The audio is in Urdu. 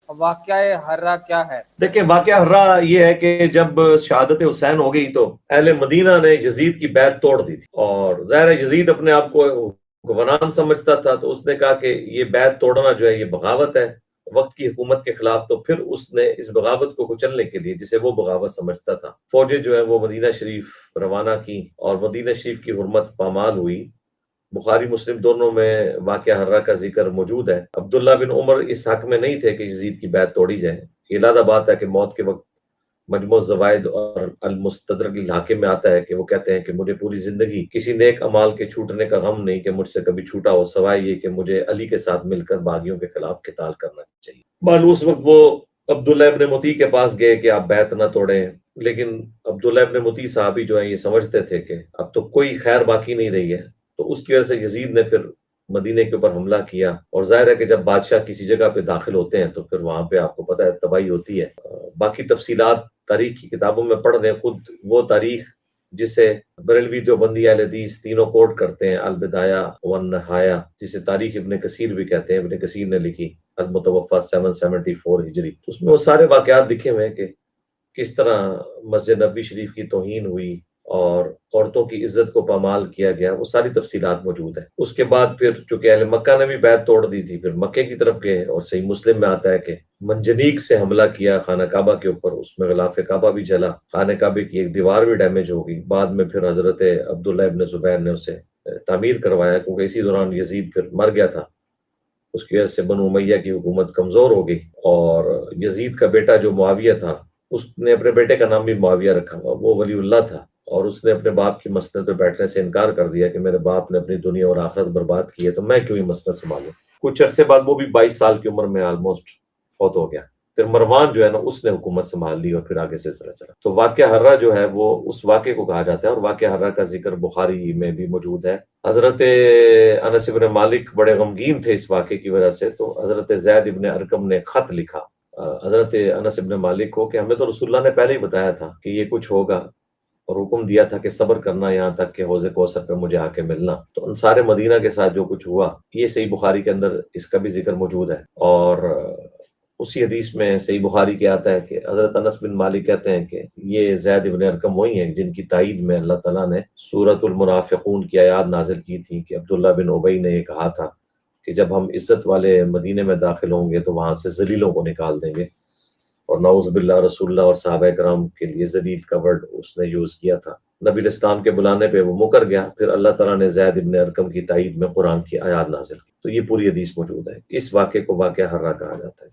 واقعہ ہررا کیا ہے؟ دیکھیں واقعہ ہررا یہ ہے کہ جب شہادت حسین ہو گئی تو اہل مدینہ نے یزید کی بیعت توڑ دی تھی، اور ظاہر ہے یزید اپنے آپ کو حکمران سمجھتا تھا، تو اس نے کہا کہ یہ بیعت توڑنا جو ہے یہ بغاوت ہے وقت کی حکومت کے خلاف. تو پھر اس نے اس بغاوت کو کچلنے کے لیے، جسے وہ بغاوت سمجھتا تھا، فوجیں جو ہے وہ مدینہ شریف روانہ کی، اور مدینہ شریف کی حرمت پامال ہوئی. بخاری مسلم دونوں میں واقعہ ہررا کا ذکر موجود ہے. عبداللہ بن عمر اس حق میں نہیں تھے کہ یزید کی بیعت توڑی جائے. یہ لادہ بات ہے کہ موت کے وقت مجموع الزوائد اور المستدرک للحاکم میں آتا ہے کہ وہ کہتے ہیں کہ مجھے پوری زندگی کسی نیک اعمال کے چھوٹنے کا غم نہیں کہ مجھ سے کبھی چھوٹا ہو، سوائے یہ کہ مجھے علی کے ساتھ مل کر باغیوں کے خلاف قتال کرنا چاہیے. اس وقت وہ عبداللہ ابن مطیع کے پاس گئے کہ آپ بیعت نہ توڑیں، لیکن عبداللہ ابن مطیع صحابی جو ہیں یہ سمجھتے تھے کہ اب تو کوئی خیر باقی نہیں رہی ہے. تو اس کی وجہ سے یزید نے پھر مدینے کے اوپر حملہ کیا، اور ظاہر ہے کہ جب بادشاہ کسی جگہ پہ داخل ہوتے ہیں تو پھر وہاں پہ آپ کو پتہ ہے تباہی ہوتی ہے. باقی تفصیلات تاریخ کی کتابوں میں پڑھ رہے ہیں. خود وہ تاریخ جسے بریلوی دیوبندی اہل حدیث تینوں کوٹ کرتے ہیں، البدایہ والنہایہ، جسے تاریخ ابن کثیر بھی کہتے ہیں، ابن کثیر نے لکھی، المتوفی 774 ہجری. اس میں وہ سارے واقعات لکھے ہوئے ہیں کہ کس طرح مسجد نبوی شریف کی توہین ہوئی اور عورتوں کی عزت کو پامال کیا گیا. وہ ساری تفصیلات موجود ہیں. اس کے بعد پھر چونکہ اہل مکہ نے بھی بیعت توڑ دی تھی، پھر مکے کی طرف گئے، اور صحیح مسلم میں آتا ہے کہ منجنیق سے حملہ کیا خانہ کعبہ کے اوپر، اس میں غلاف کعبہ بھی جلا، خانہ کعبے کی ایک دیوار بھی ڈیمیج ہو گئی. بعد میں پھر حضرت عبداللہ ابن زبیر نے اسے تعمیر کروایا، کیونکہ اسی دوران یزید پھر مر گیا تھا. اس کی وجہ سے بنو امیہ کی حکومت کمزور ہو گئی، اور یزید کا بیٹا جو معاویہ تھا، اس نے اپنے بیٹے کا نام بھی معاویہ رکھا ہوا. وہ ولی اللہ تھا، اور اس نے اپنے باپ کی مسند پہ بیٹھنے سے انکار کر دیا کہ میرے باپ نے اپنی دنیا اور آخرت برباد کی ہے تو میں کیوں ہی مسند سنبھالوں. کچھ عرصے بعد وہ بھی 22 سال کی عمر میں آلموسٹ فوت ہو گیا. پھر مروان جو ہے نا اس نے حکومت سنبھال لی، اور پھر آگے سلسلہ چلا. تو واقعہ ہررا جو ہے وہ اس واقعے کو کہا جاتا ہے، اور واقعہ ہررا کا ذکر بخاری میں بھی موجود ہے. حضرت انس بن مالک بڑے غمگین تھے اس واقعے کی وجہ سے، تو حضرت زید بن ارقم نے خط لکھا حضرت انس بن مالک کو کہ ہمیں تو رسول اللہ نے پہلے ہی بتایا تھا کہ یہ کچھ ہوگا، اور حکم دیا تھا کہ صبر کرنا یہاں تک کہ حوض کوثر پہ مجھے آ کے ملنا. تو انصار مدینہ کے ساتھ جو کچھ ہوا، یہ صحیح بخاری کے اندر اس کا بھی ذکر موجود ہے. اور اسی حدیث میں صحیح بخاری کے آتا ہے کہ حضرت انس بن مالک کہتے ہیں کہ یہ زید بن ارقم وہی ہیں جن کی تائید میں اللہ تعالیٰ نے سورۃ المنافقون کی آیات نازل کی تھی کہ عبداللہ بن ابی نے یہ کہا تھا کہ جب ہم عزت والے مدینے میں داخل ہوں گے تو وہاں سے ذلیلوں کو نکال دیں گے. اور نعوذ باللہ رسول اللہ اور صحابہ کرام کے لیے ذلیل کا ورڈ اس نے یوز کیا تھا. نبی الاسلام کے بلانے پہ وہ مکر گیا، پھر اللہ تعالیٰ نے زید بن ارقم کی تائید میں قرآن کی آیات نازل کی. تو یہ پوری حدیث موجود ہے. اس واقعے کو واقعہ ہررا کہا جاتا ہے.